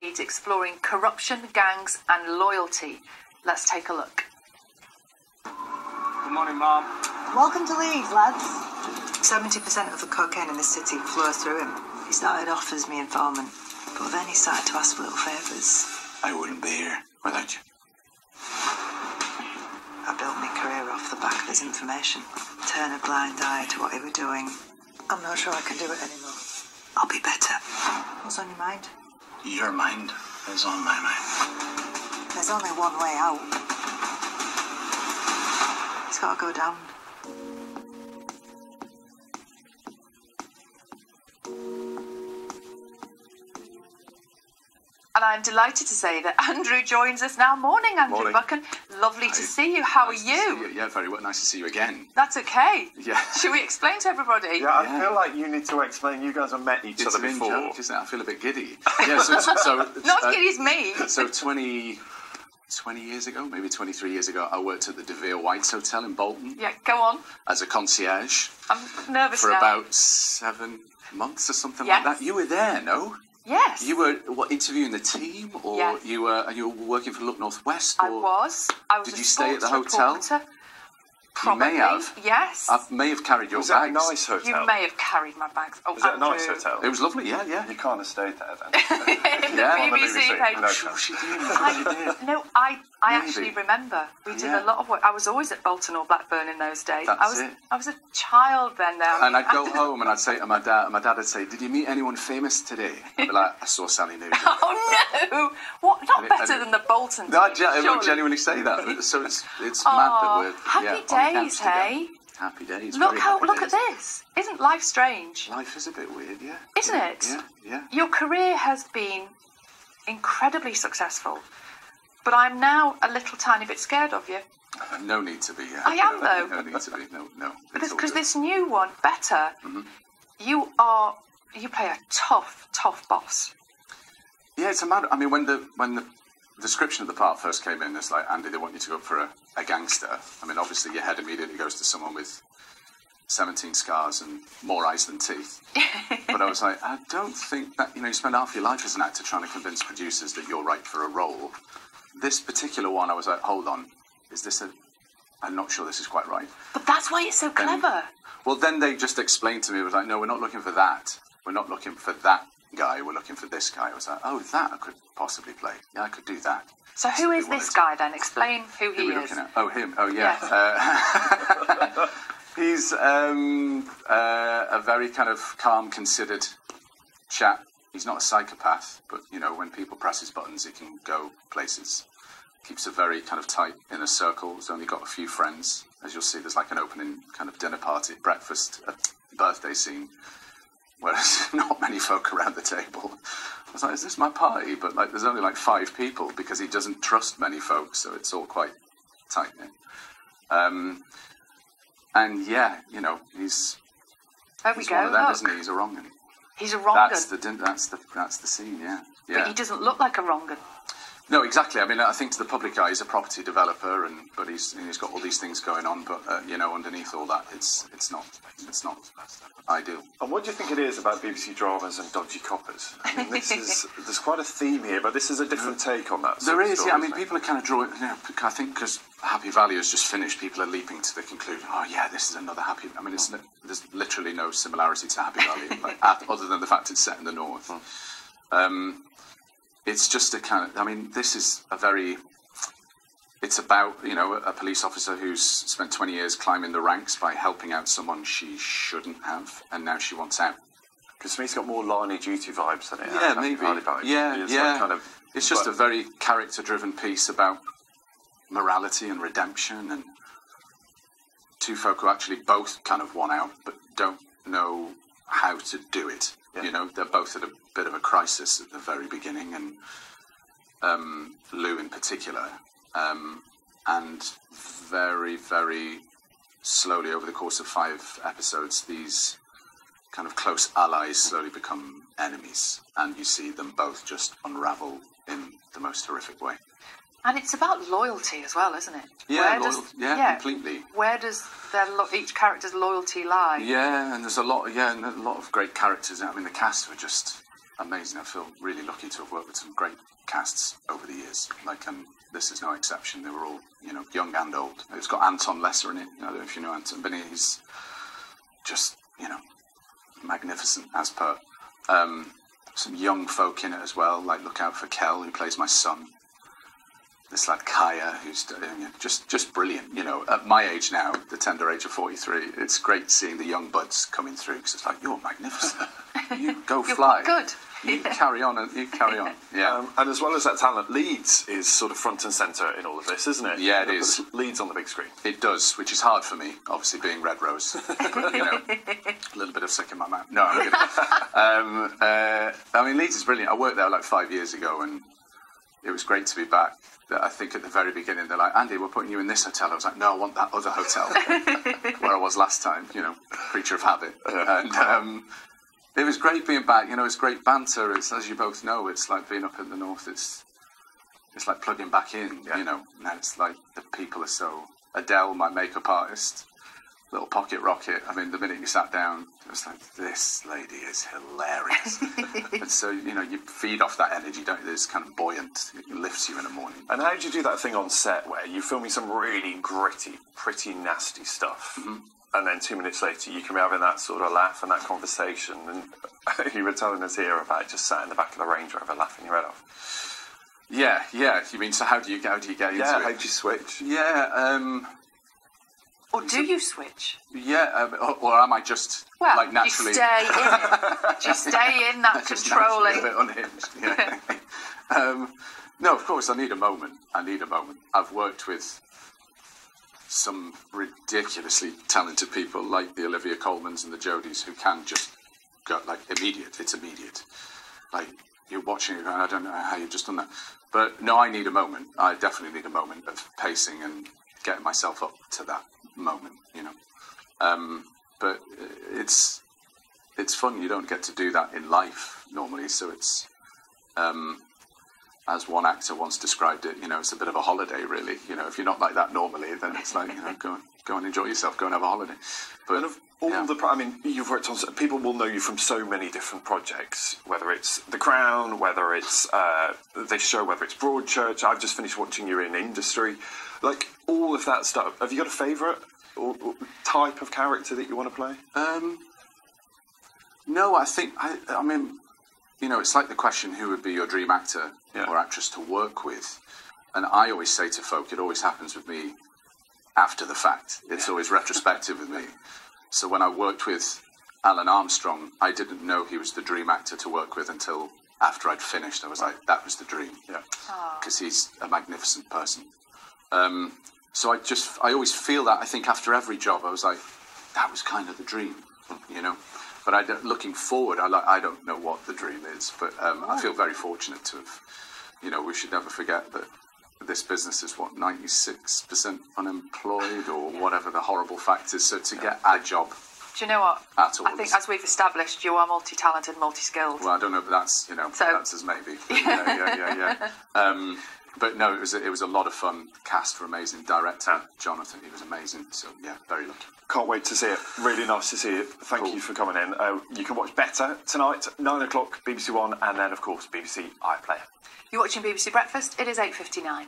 exploring corruption, gangs and loyalty. Let's take a look. Good morning, Mom. Welcome to Leeds, lads. 70% of the cocaine in the city flows through him. He started off as me informant, but then he started to ask for little favours. I wouldn't be here without you. I built my career off the back of his information. Turn a blind eye to what he was doing. I'm not sure I can do it anymore. I'll be better. What's on your mind? Your mind is on my mind. There's only one way out. It's got to go down. And I'm delighted to say that Andrew joins us now. Morning, Andrew. Morning. Buchan. Lovely to see you. How are you? Yeah, very well. Nice to see you again. That's okay. Yeah. Should we explain to everybody? Yeah, I feel like you need to explain. You guys have met each other before. Joke, isn't it? I feel a bit giddy. Yeah, Not giddy as me. So 20 years ago, maybe 23 years ago, I worked at the De Vere White's Hotel in Bolton. Yeah, go on. As a concierge. I'm nervous for now. about 7 months or something like that. You were there, no? Yes. You were interviewing the team, or yes. you were working for Look Northwest? Or... I was. Did you stay at the hotel? Probably. You may have. Yes. I may have carried your bags. Was that a nice hotel? You may have carried my bags. Oh, was that a nice hotel? It was lovely, yeah. You can't have stayed there then. The BBC page. No, sure she did. No, I actually remember. We did a lot of work. I was always at Bolton or Blackburn in those days. I was a child then. And I'd go home and I'd say to my dad, and my dad would say, "Did you meet anyone famous today?" I'd be like, "I saw Sally Nugent." Oh no! What? Not better than the Bolton. No, I would genuinely say that. So it's mad that we're happy days, hey. Happy days. Look at this. Isn't life strange? Life is a bit weird, yeah. Isn't it? Yeah. Your career has been incredibly successful, but I'm now a little tiny bit scared of you. No need to be. I am though. No need to be. No. Because this new one, Better, you play a tough boss. Yeah, it's a matter. I mean, when the description of the part first came in, it's like, Andy, they want you to go for a gangster. I mean, obviously your head immediately goes to someone with 17 scars and more eyes than teeth. But I was like, I don't think that, you spend half your life as an actor trying to convince producers that you're right for a role. This particular one, I was like, hold on, I'm not sure this is quite right. But that's why it's so clever. Well, then they just explained to me, it was like, no, we're not looking for that. We're not looking for that guy, we're looking for this guy. I was like, oh, that I could possibly play. Yeah, I could do that. So who is this guy then? Explain who he is. Oh, him. Oh, yeah. Yes. He's a very kind of calm, considered chap. He's not a psychopath, but, when people press his buttons, he can go places. Keeps a very kind of tight inner circle. He's only got a few friends. As you'll see, there's like an opening kind of dinner party, breakfast, birthday scene. Whereas not many folk around the table. I was like, is this my party? But there's only 5 people because he doesn't trust many folks, so it's all quite tight-knit. And yeah, he's one of them, isn't he? He's a wrong-un. He's a wrong-un. That's the scene, yeah. But he doesn't look like a wrong-un. No, exactly. I mean, I think to the public eye, he's a property developer, but he's got all these things going on. But underneath all that, it's not ideal. And what do you think it is about BBC dramas and dodgy coppers? I mean, there's quite a theme here, but this is a different take on that. There is, yeah. I mean, people are kind of drawing. I think because Happy Valley has just finished, people are leaping to the conclusion. Oh, yeah, this is another Happy. I mean, there's literally no similarity to Happy Valley, other than the fact it's set in the north. It's just a kind of, I mean, this is it's about, a police officer who's spent 20 years climbing the ranks by helping out someone she shouldn't have, and now she wants out. Because to me, it's got more Line of Duty vibes than it has. Yeah, maybe. Yeah. It's just a very character-driven piece about morality and redemption, and 2 folk who actually both kind of want out, but don't know how to do it. Yeah. They're both at a bit of a crisis at the very beginning, and Lou in particular. And very, very slowly over the course of 5 episodes, these kind of close allies slowly become enemies, and you see them both just unravel in the most horrific way. And it's about loyalty as well, isn't it? Yeah, completely. Where does each character's loyalty lie? Yeah, and there's a lot of great characters. I mean, the cast were just amazing. I feel really lucky to have worked with some great casts over the years. Like, and this is no exception. They were all, young and old. It's got Anton Lesser in it. I don't know if you know Anton, but he's just, magnificent as per. Some young folk in it as well. Like, look out for Kel, who plays my son. This lad Kaya, who's just brilliant. At my age now, the tender age of 43, it's great seeing the young buds coming through, because it's like, you're magnificent. You go fly. Good. You carry on. Yeah. And as well as that talent, Leeds is sort of front and centre in all of this, isn't it? Yeah, it is. Leeds on the big screen. It does, which is hard for me, obviously being Red Rose. But, a little bit of sick in my mouth. No, I'm good. Leeds is brilliant. I worked there like 5 years ago, and it was great to be back. I think at the very beginning they're like, Andy, we're putting you in this hotel. I was like, no, I want that other hotel where I was last time. Creature of habit. And it was great being back. It's great banter. It's, as you both know, it's like being up in the north. It's like plugging back in. Now it's like the people are so. Adele, my makeup artist, little pocket rocket. The minute you sat down, it was like, this lady is hilarious. And so, you feed off that energy, don't you? It's kind of buoyant. It lifts you in the morning. And how did you do that thing on set where you're filming some really gritty, pretty nasty stuff, and then 2 minutes later you can be having that sort of laugh and that conversation, and you were telling us here about just sat in the back of the Range Rover laughing your head off. Yeah. You mean, so how do you get into it? Yeah, how do you switch? Yeah, Or do you switch? Yeah, or am I just naturally? You stay in. Do you stay in that controlling? A bit unhinged. Yeah. No, of course I need a moment. I've worked with some ridiculously talented people like the Olivia Colmans and the Jodies, who can just go immediate. It's immediate. Like, you're watching it, and I don't know how you've just done that. But no, I need a moment. I definitely need a moment of pacing and getting myself up to that moment, but it's fun. You don't get to do that in life normally, so it's as one actor once described it, it's a bit of a holiday, really. If you're not like that normally, then it's like, go and enjoy yourself, go and have a holiday. But and of all you've worked on, people will know you from so many different projects, whether it's The Crown, whether it's this show, whether it's Broadchurch. I've just finished watching you in Industry. Like, all of that stuff. Have you got a favourite or type of character that you want to play? No, I think, it's like the question, who would be your dream actor or actress to work with? And I always say to folk, it always happens with me after the fact. It's always retrospective with me. So when I worked with Alan Armstrong, I didn't know he was the dream actor to work with until after I'd finished. I was like, that was the dream. Yeah. Because he's a magnificent person. So I always feel that. I think after every job, I was like, that was kind of the dream, But looking forward, I don't know what the dream is, but I feel very fortunate to have, we should never forget that this business is, 96% unemployed or whatever the horrible fact is. So to get a job. Do you know what? At all, I think, as we've established, you are multi-talented, multi-skilled. Well, I don't know, but that's, that's as maybe. But, yeah. But no, it was a lot of fun. Cast were amazing. Director Jonathan, he was amazing. So yeah, very lucky. Can't wait to see it. Really nice to see it. Thank you for coming in. You can watch Better tonight, 9 o'clock, BBC One, and then of course BBC iPlayer. You're watching BBC Breakfast. It is 8:59.